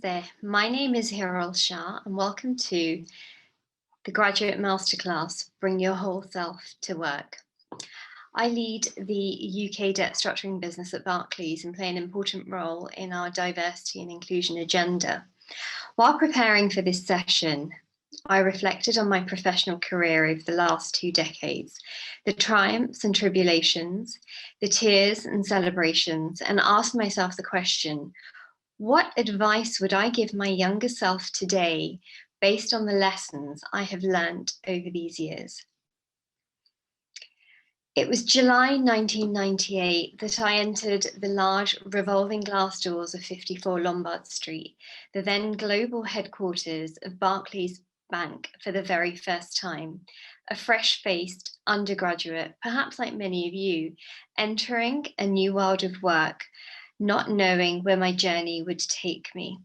Namaste. My name is Heeral Shah and welcome to the Graduate Masterclass, Bring Your Whole Self to Work. I lead the UK debt structuring business at Barclays and play an important role in our diversity and inclusion agenda. While preparing for this session, I reflected on my professional career over the last 2 decades, the triumphs and tribulations, the tears and celebrations, and asked myself the question, what advice would I give my younger self today based on the lessons I have learned over these years? It was July 1998 that I entered the large revolving glass doors of 54 Lombard Street, the then global headquarters of Barclays Bank, for the very first time, a fresh-faced undergraduate, perhaps like many of you, entering a new world of work, not knowing where my journey would take me.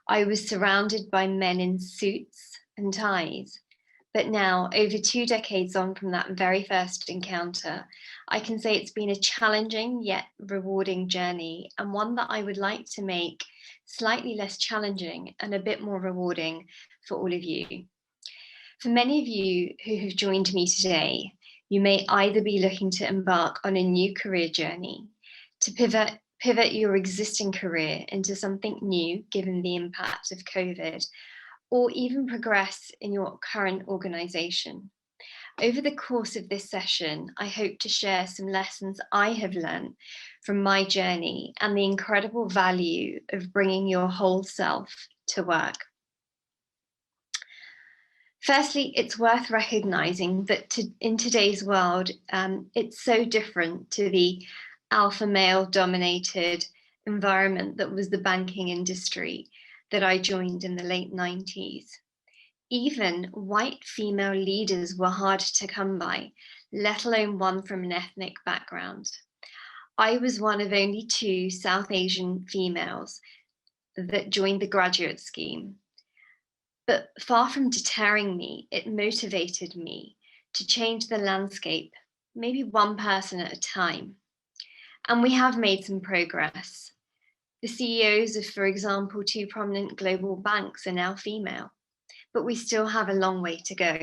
I was surrounded by men in suits and ties, but now, over 2 decades on from that very first encounter, I can say it's been a challenging yet rewarding journey, and one that I would like to make slightly less challenging and a bit more rewarding for all of you. For many of you who have joined me today, you may either be looking to embark on a new career journey, to pivot your existing career into something new given the impact of COVID, or even progress in your current organization. Over the course of this session, I hope to share some lessons I have learned from my journey and the incredible value of bringing your whole self to work. Firstly, it's worth recognizing that in today's world, it's so different to the alpha male dominated environment that was the banking industry that I joined in the late 90s. Even white female leaders were hard to come by, let alone one from an ethnic background. I was one of only 2 South Asian females that joined the graduate scheme. But far from deterring me, it motivated me to change the landscape, maybe one person at a time. And we have made some progress. The CEOs of, for example, 2 prominent global banks are now female, but we still have a long way to go.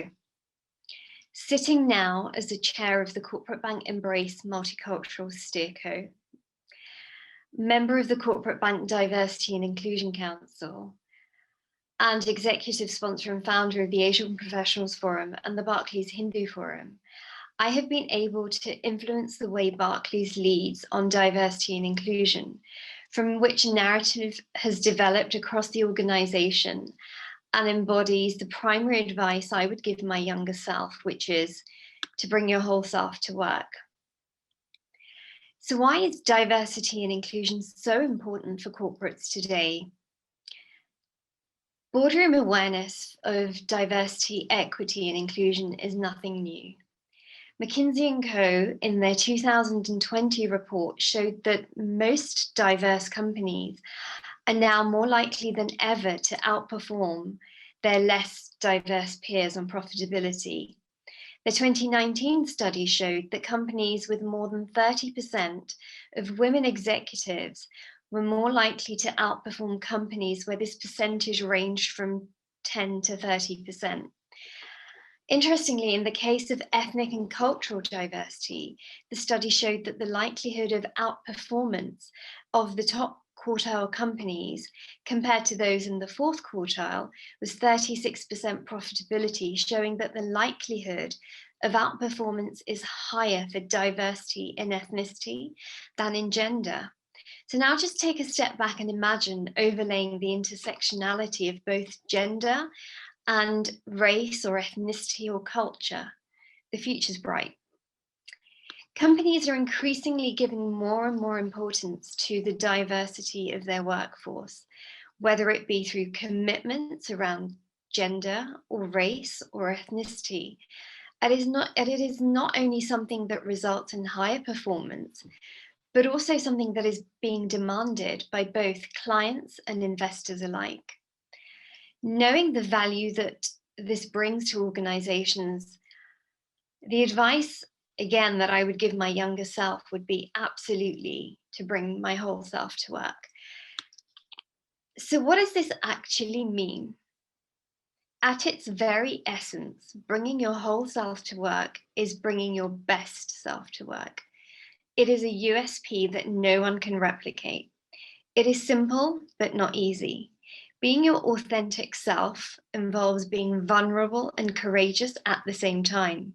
Sitting now as the chair of the Corporate Bank Embrace Multicultural Steerco, member of the Corporate Bank Diversity and Inclusion Council, and executive sponsor and founder of the Asian Professionals Forum and the Barclays Hindu Forum, I have been able to influence the way Barclays leads on diversity and inclusion, from which narrative has developed across the organization and embodies the primary advice I would give my younger self, which is to bring your whole self to work. So why is diversity and inclusion so important for corporates today? Boardroom awareness of diversity, equity, and inclusion is nothing new. McKinsey & Co. in their 2020 report showed that most diverse companies are now more likely than ever to outperform their less diverse peers on profitability. The 2019 study showed that companies with more than 30% of women executives were more likely to outperform companies where this percentage ranged from 10 to 30%. Interestingly, in the case of ethnic and cultural diversity, the study showed that the likelihood of outperformance of the top quartile companies compared to those in the 4th quartile was 36% profitability, showing that the likelihood of outperformance is higher for diversity in ethnicity than in gender. So now just take a step back and imagine overlaying the intersectionality of both gender and race or ethnicity or culture. The future's bright. Companies are increasingly giving more and more importance to the diversity of their workforce, whether it be through commitments around gender or race or ethnicity. It is not only something that results in higher performance, but also something that is being demanded by both clients and investors alike. Knowing the value that this brings to organizations, the advice, again, that I would give my younger self would be absolutely to bring my whole self to work. So what does this actually mean? At its very essence, bringing your whole self to work is bringing your best self to work. It is a USP that no one can replicate. It is simple, but not easy. Being your authentic self involves being vulnerable and courageous at the same time,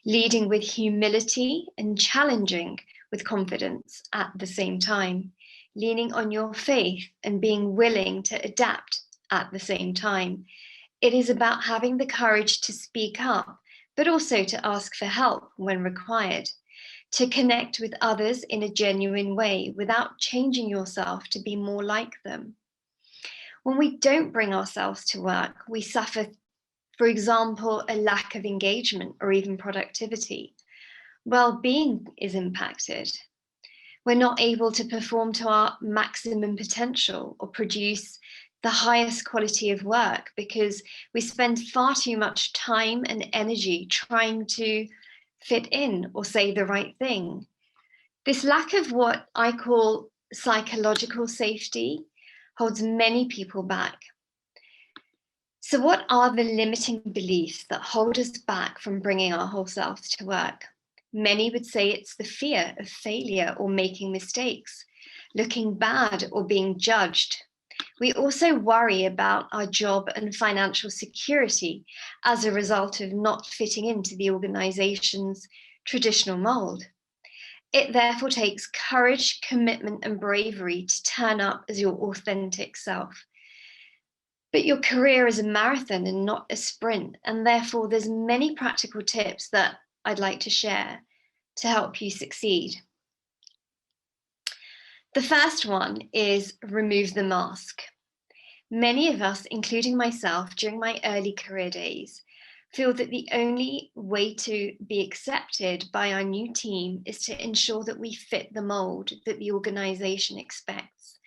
leading with humility and challenging with confidence at the same time, leaning on your faith and being willing to adapt at the same time. It is about having the courage to speak up, but also to ask for help when required, to connect with others in a genuine way without changing yourself to be more like them. When we don't bring ourselves to work, we suffer, for example, a lack of engagement or even productivity. Well-being is impacted. We're not able to perform to our maximum potential or produce the highest quality of work because we spend far too much time and energy trying to fit in or say the right thing. This lack of what I call psychological safety holds many people back. So, what are the limiting beliefs that hold us back from bringing our whole selves to work? Many would say it's the fear of failure or making mistakes, looking bad or being judged. We also worry about our job and financial security as a result of not fitting into the organization's traditional mold. It therefore takes courage, commitment, and bravery to turn up as your authentic self. But your career is a marathon and not a sprint, and therefore there's many practical tips that I'd like to share to help you succeed. The first one is remove the mask. Many of us, including myself, during my early career days, feel that the only way to be accepted by our new team is to ensure that we fit the mold that the organization expects.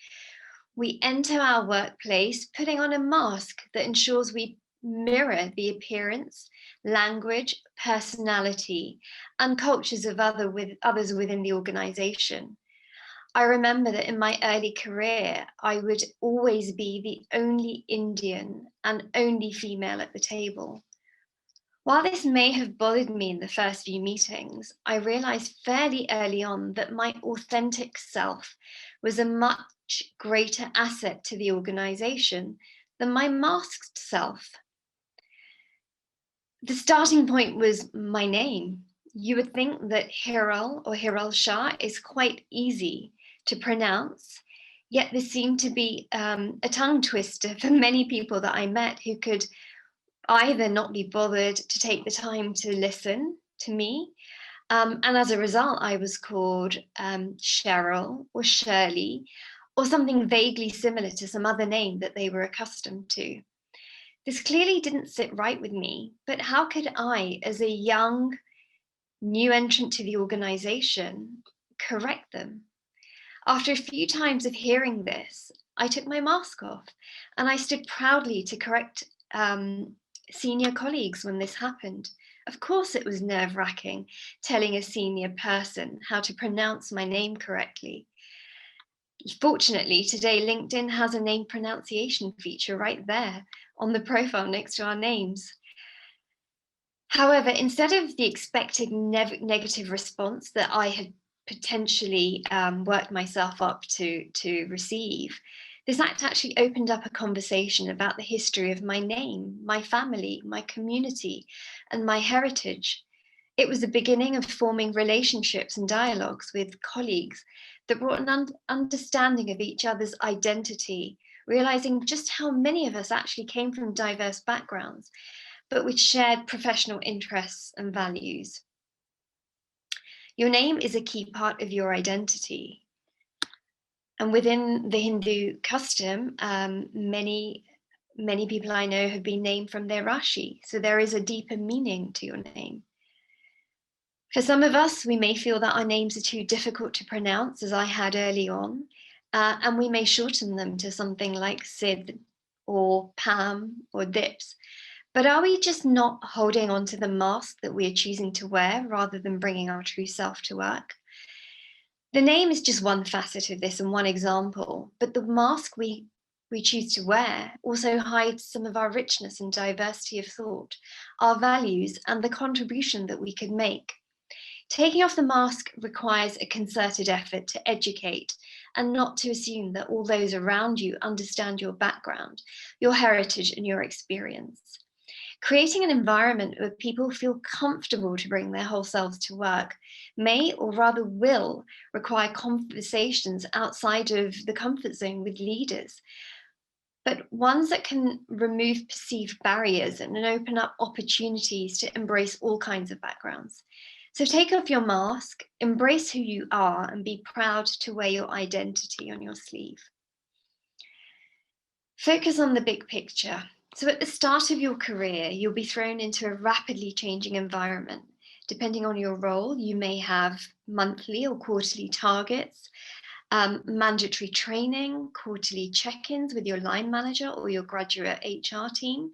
We enter our workplace putting on a mask that ensures we mirror the appearance, language, personality, and cultures of others within the organization. I remember that in my early career, I would always be the only Indian and only female at the table. While this may have bothered me in the first few meetings, I realized fairly early on that my authentic self was a much greater asset to the organization than my masked self. The starting point was my name. You would think that Heeral or Heeral Shah is quite easy to pronounce, yet this seemed to be a tongue twister for many people that I met who could either not be bothered to take the time to listen to me. And as a result, I was called Cheryl or Shirley or something vaguely similar to some other name that they were accustomed to. This clearly didn't sit right with me, but how could I, as a young new entrant to the organization, correct them? After a few times of hearing this, I took my mask off and I stood proudly to correct senior colleagues when this happened. Of course, it was nerve-wracking telling a senior person how to pronounce my name correctly. Fortunately, today LinkedIn has a name pronunciation feature right there on the profile next to our names. However, instead of the expected negative response that I had potentially worked myself up to receive, this act actually opened up a conversation about the history of my name, my family, my community, and my heritage. It was the beginning of forming relationships and dialogues with colleagues that brought an understanding of each other's identity, realizing just how many of us actually came from diverse backgrounds, but with shared professional interests and values. Your name is a key part of your identity. And within the Hindu custom, many people I know have been named from their Rashi. So there is a deeper meaning to your name. For some of us, we may feel that our names are too difficult to pronounce, as I had early on, and we may shorten them to something like Sid or Pam or Dips. But are we just not holding on to the mask that we are choosing to wear rather than bringing our true self to work? The name is just one facet of this and one example, but the mask we we choose to wear also hides some of our richness and diversity of thought, our values, and the contribution that we could make. Taking off the mask requires a concerted effort to educate and not to assume that all those around you understand your background, your heritage, and your experience. Creating an environment where people feel comfortable to bring their whole selves to work may, or rather will, require conversations outside of the comfort zone with leaders, but ones that can remove perceived barriers and open up opportunities to embrace all kinds of backgrounds. So take off your mask, embrace who you are, and be proud to wear your identity on your sleeve. Focus on the big picture. So at the start of your career, you'll be thrown into a rapidly changing environment. Depending on your role, you may have monthly or quarterly targets, mandatory training, quarterly check-ins with your line manager or your graduate HR team.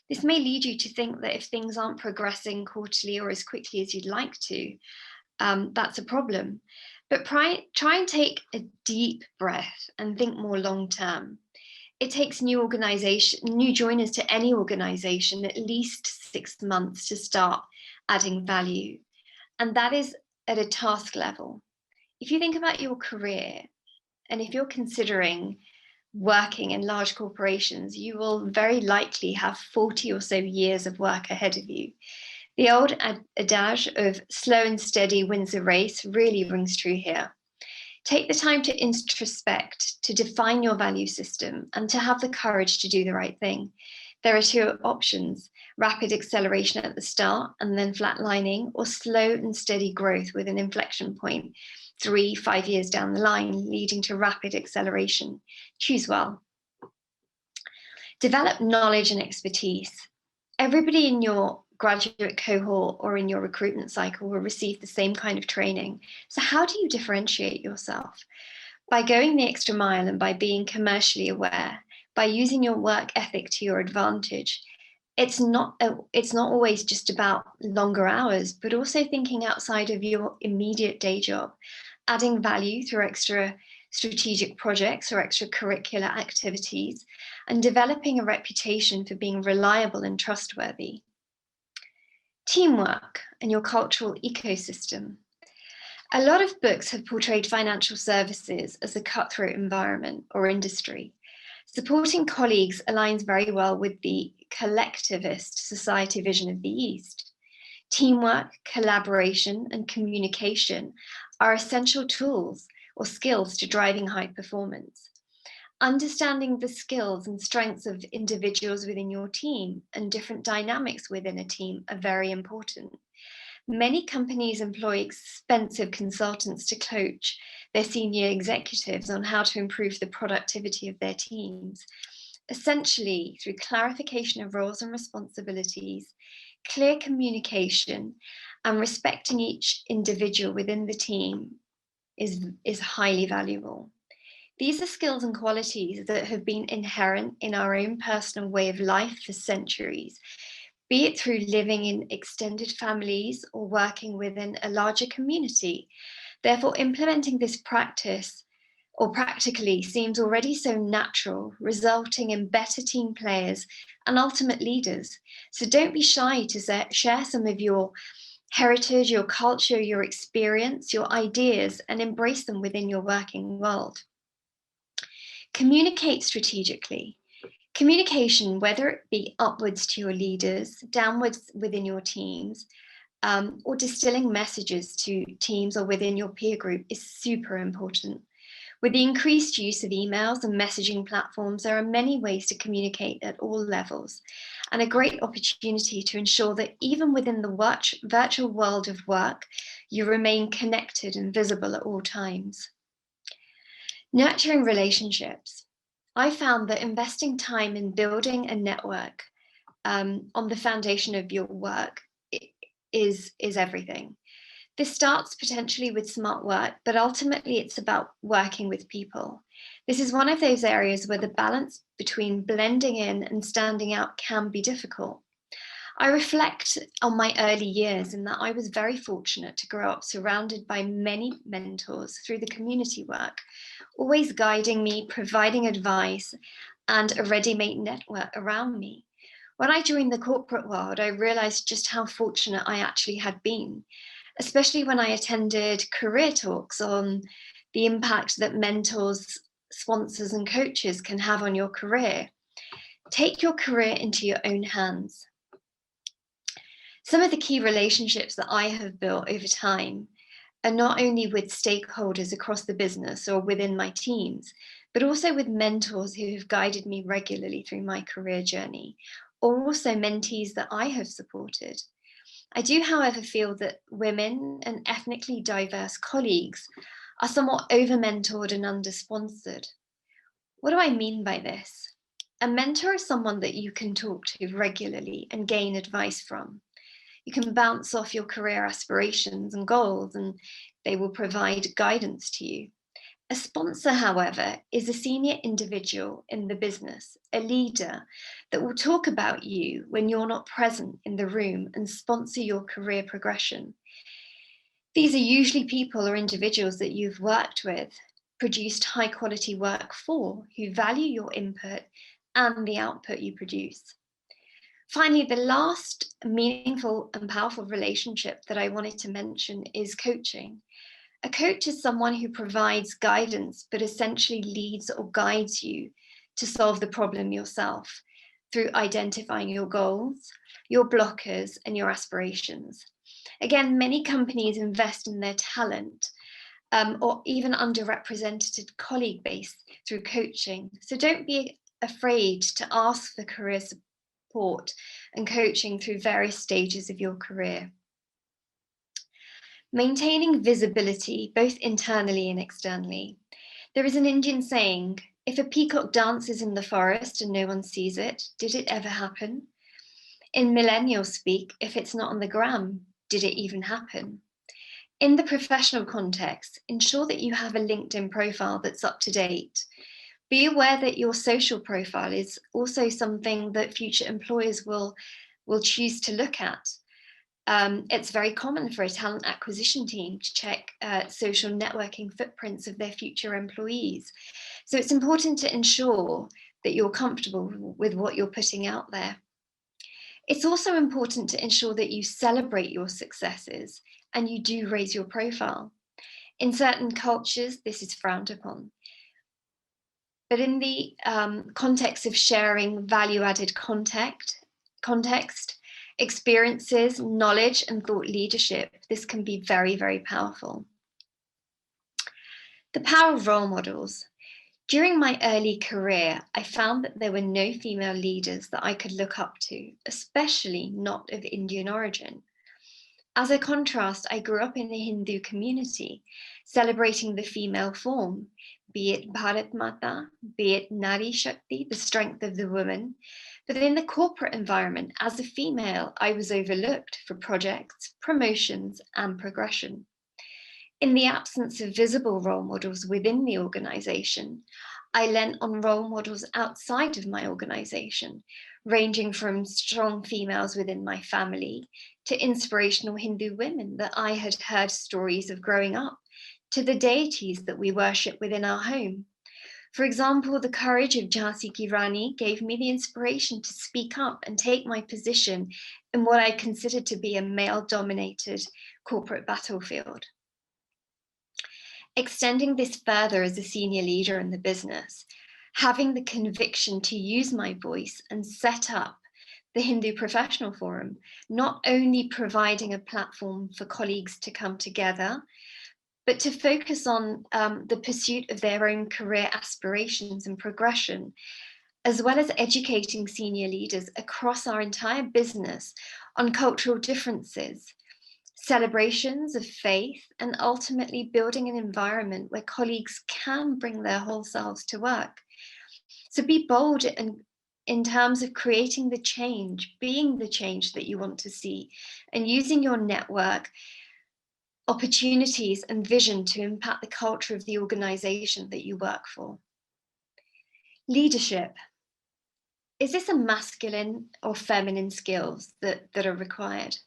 This may lead you to think that if things aren't progressing quarterly or as quickly as you'd like to, that's a problem. But try and take a deep breath and think more long-term. It takes new joiners to any organization at least 6 months to start adding value. And that is at a task level. If you think about your career, and if you're considering working in large corporations, you will very likely have 40 or so years of work ahead of you. The old adage of slow and steady wins the race really rings true here. Take the time to introspect, to define your value system, and to have the courage to do the right thing. There are two options: rapid acceleration at the start and then flatlining, or slow and steady growth with an inflection point 3-5 years down the line, leading to rapid acceleration. Choose well. Develop knowledge and expertise. Everybody in your graduate cohort or in your recruitment cycle will receive the same kind of training. So how do you differentiate yourself? By going the extra mile and by being commercially aware, by using your work ethic to your advantage. It's not always just about longer hours, but also thinking outside of your immediate day job, adding value through extra strategic projects or extracurricular activities, and developing a reputation for being reliable and trustworthy. Teamwork and your cultural ecosystem. A lot of books have portrayed financial services as a cutthroat environment or industry. Supporting colleagues aligns very well with the collectivist society vision of the East. Teamwork, collaboration, and communication are essential tools or skills to driving high performance. Understanding the skills and strengths of individuals within your team and different dynamics within a team are very important. Many companies employ expensive consultants to coach their senior executives on how to improve the productivity of their teams. Essentially, through clarification of roles and responsibilities, clear communication, and respecting each individual within the team is highly valuable. These are skills and qualities that have been inherent in our own personal way of life for centuries, be it through living in extended families or working within a larger community. Therefore, implementing this practice or practically seems already so natural, resulting in better team players and ultimate leaders. So don't be shy to share some of your heritage, your culture, your experience, your ideas, and embrace them within your working world. Communicate strategically. Communication, whether it be upwards to your leaders, downwards within your teams, or distilling messages to teams or within your peer group, is super important. With the increased use of emails and messaging platforms, there are many ways to communicate at all levels, and a great opportunity to ensure that even within the virtual world of work, you remain connected and visible at all times. Nurturing relationships. I found that investing time in building a network on the foundation of your work is everything. This starts potentially with smart work, but ultimately it's about working with people. This is one of those areas where the balance between blending in and standing out can be difficult. I reflect on my early years in that I was very fortunate to grow up surrounded by many mentors through the community work, always guiding me, providing advice, and a ready-made network around me. When I joined the corporate world, I realized just how fortunate I actually had been, especially when I attended career talks on the impact that mentors, sponsors, and coaches can have on your career. Take your career into your own hands. Some of the key relationships that I have built over time are not only with stakeholders across the business or within my teams, but also with mentors who have guided me regularly through my career journey, or also mentees that I have supported. I do, however, feel that women and ethnically diverse colleagues are somewhat over-mentored and under-sponsored. What do I mean by this? A mentor is someone that you can talk to regularly and gain advice from. You can bounce off your career aspirations and goals, and they will provide guidance to you. A sponsor, however, is a senior individual in the business, a leader that will talk about you when you're not present in the room and sponsor your career progression. These are usually people or individuals that you've worked with, produced high quality work for, who value your input and the output you produce. Finally, the last meaningful and powerful relationship that I wanted to mention is coaching. A coach is someone who provides guidance, but essentially leads or guides you to solve the problem yourself through identifying your goals, your blockers, and your aspirations. Again, many companies invest in their talent or even underrepresented colleague base through coaching. So don't be afraid to ask for career support and coaching through various stages of your career. Maintaining visibility, both internally and externally. There is an Indian saying, if a peacock dances in the forest and no one sees it, did it ever happen? In millennial speak, if it's not on the gram, did it even happen? In the professional context, ensure that you have a LinkedIn profile that's up to date. Be aware that your social profile is also something that future employers will choose to look at. It's very common for a talent acquisition team to check social networking footprints of their future employees. So it's important to ensure that you're comfortable with what you're putting out there. It's also important to ensure that you celebrate your successes and you do raise your profile. In certain cultures, this is frowned upon. But in the context of sharing value-added context, experiences, knowledge, and thought leadership, this can be very, very powerful. The power of role models. During my early career, I found that there were no female leaders that I could look up to, especially not of Indian origin. As a contrast, I grew up in a Hindu community, celebrating the female form, be it Bharat Mata, be it Nari Shakti, the strength of the woman. But in the corporate environment, as a female, I was overlooked for projects, promotions, and progression. In the absence of visible role models within the organization, I lent on role models outside of my organization, ranging from strong females within my family to inspirational Hindu women that I had heard stories of growing up, to the deities that we worship within our home. For example, the courage of Jhansi Ki Rani gave me the inspiration to speak up and take my position in what I considered to be a male-dominated corporate battlefield. Extending this further as a senior leader in the business, having the conviction to use my voice and set up the Hindu Professional Forum, not only providing a platform for colleagues to come together, but to focus on the pursuit of their own career aspirations and progression, as well as educating senior leaders across our entire business on cultural differences, celebrations of faith, and ultimately building an environment where colleagues can bring their whole selves to work. So be bold in terms of creating the change, being the change that you want to see, and using your network, opportunities, and vision to impact the culture of the organization that you work for. Leadership. is this a masculine or feminine skills that are required?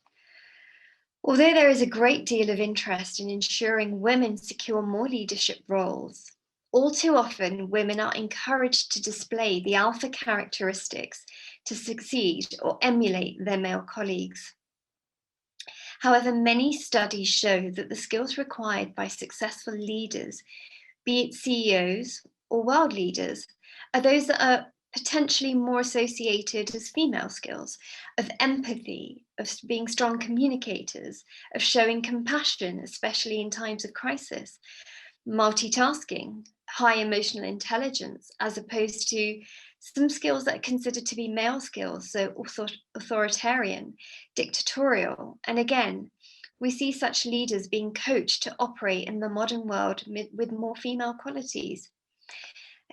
Although there is a great deal of interest in ensuring women secure more leadership roles, all too often women are encouraged to display the alpha characteristics to succeed or emulate their male colleagues. However, many studies show that the skills required by successful leaders, be it CEOs or world leaders, are those that are potentially more associated as female skills of empathy, of being strong communicators, of showing compassion, especially in times of crisis, multitasking, high emotional intelligence, as opposed to some skills that are considered to be male skills, so authoritarian, dictatorial. And again, we see such leaders being coached to operate in the modern world with more female qualities.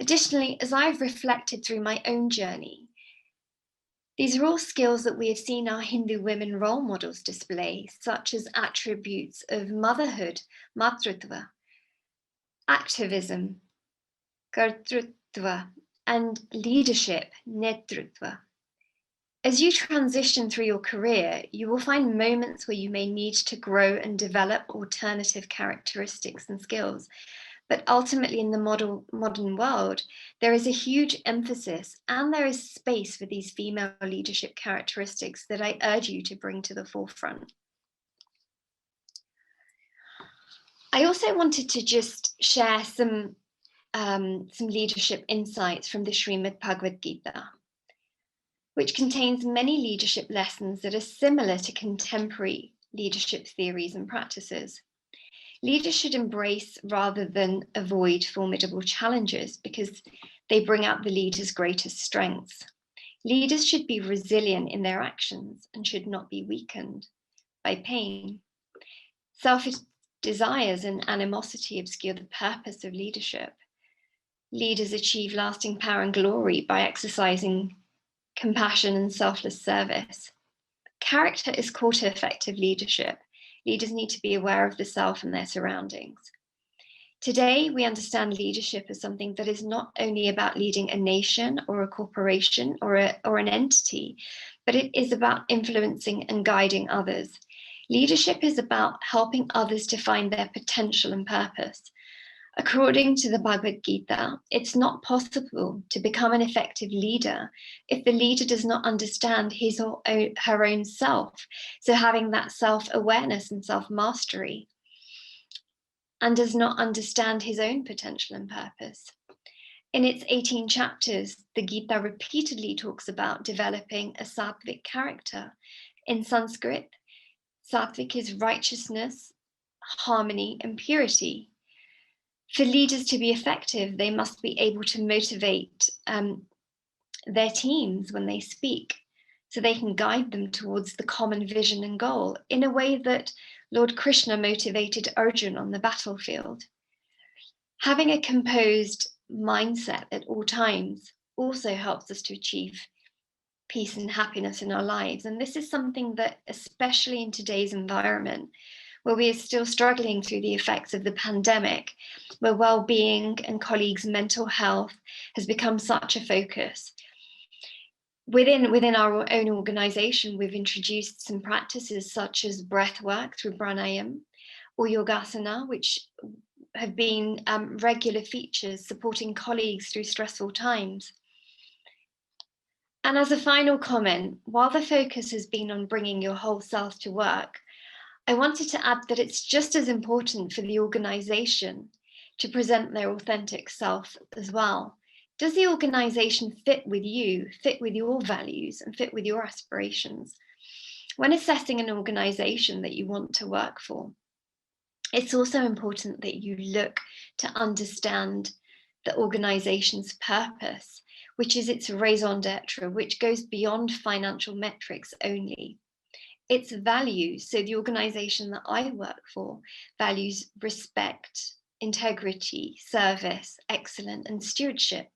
Additionally, as I've reflected through my own journey, these are all skills that we have seen our Hindu women role models display, such as attributes of motherhood, matritva, activism, kartrutva, and leadership, netrutva. As you transition through your career, you will find moments where you may need to grow and develop alternative characteristics and skills. But ultimately, in the modern world, there is a huge emphasis and there is space for these female leadership characteristics that I urge you to bring to the forefront. I also wanted to just share some leadership insights from the Srimad Bhagavad Gita, which contains many leadership lessons that are similar to contemporary leadership theories and practices. Leaders should embrace rather than avoid formidable challenges because they bring out the leader's greatest strengths. Leaders should be resilient in their actions and should not be weakened by pain. Selfish desires and animosity obscure the purpose of leadership. Leaders achieve lasting power and glory by exercising compassion and selfless service. Character is core to effective leadership. Leaders need to be aware of the self and their surroundings. Today, we understand leadership as something that is not only about leading a nation or a corporation or an entity, but it is about influencing and guiding others. Leadership is about helping others to find their potential and purpose. According to the Bhagavad Gita, it's not possible to become an effective leader if the leader does not understand his or her own self. So having that self-awareness and self-mastery, and does not understand his own potential and purpose. In its 18 chapters, the Gita repeatedly talks about developing a sattvic character. In Sanskrit, sattvic is righteousness, harmony, and purity. For leaders to be effective, they must be able to motivate their teams when they speak, so they can guide them towards the common vision and goal in a way that Lord Krishna motivated Arjuna on the battlefield. Having a composed mindset at all times also helps us to achieve peace and happiness in our lives. And this is something that, especially in today's environment, where we are still struggling through the effects of the pandemic, where well-being and colleagues' mental health has become such a focus. Within our own organization, we've introduced some practices such as breath work through pranayam or yogasana, which have been regular features supporting colleagues through stressful times. And as a final comment, while the focus has been on bringing your whole self to work, I wanted to add that it's just as important for the organization to present their authentic self as well. Does the organization fit with you, fit with your values, and fit with your aspirations? When assessing an organization that you want to work for, it's also important that you look to understand the organization's purpose, which is its raison d'etre, which goes beyond financial metrics only. Its values, so the organization that I work for values respect, integrity, service, excellence, and stewardship,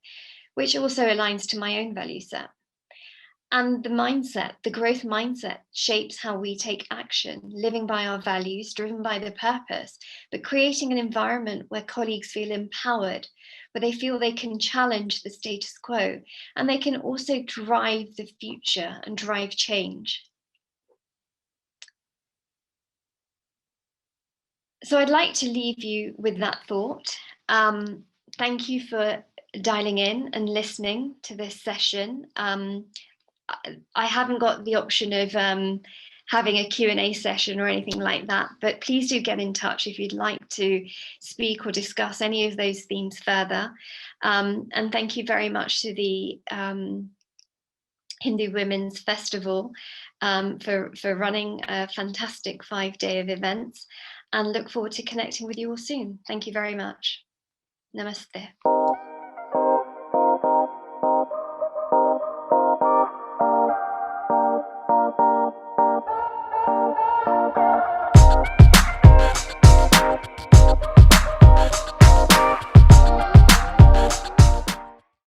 which also aligns to my own value set. And the mindset, the growth mindset, shapes how we take action, living by our values, driven by the purpose, but creating an environment where colleagues feel empowered, where they feel they can challenge the status quo, and they can also drive the future and drive change. So I'd like to leave you with that thought. Thank you for dialing in and listening to this session. I haven't got the option of having a Q&A session or anything like that, but please do get in touch if you'd like to speak or discuss any of those themes further. And thank you very much to the Hindu Women's Festival for running a fantastic 5-day of events, and look forward to connecting with you all soon. Thank you very much. Namaste.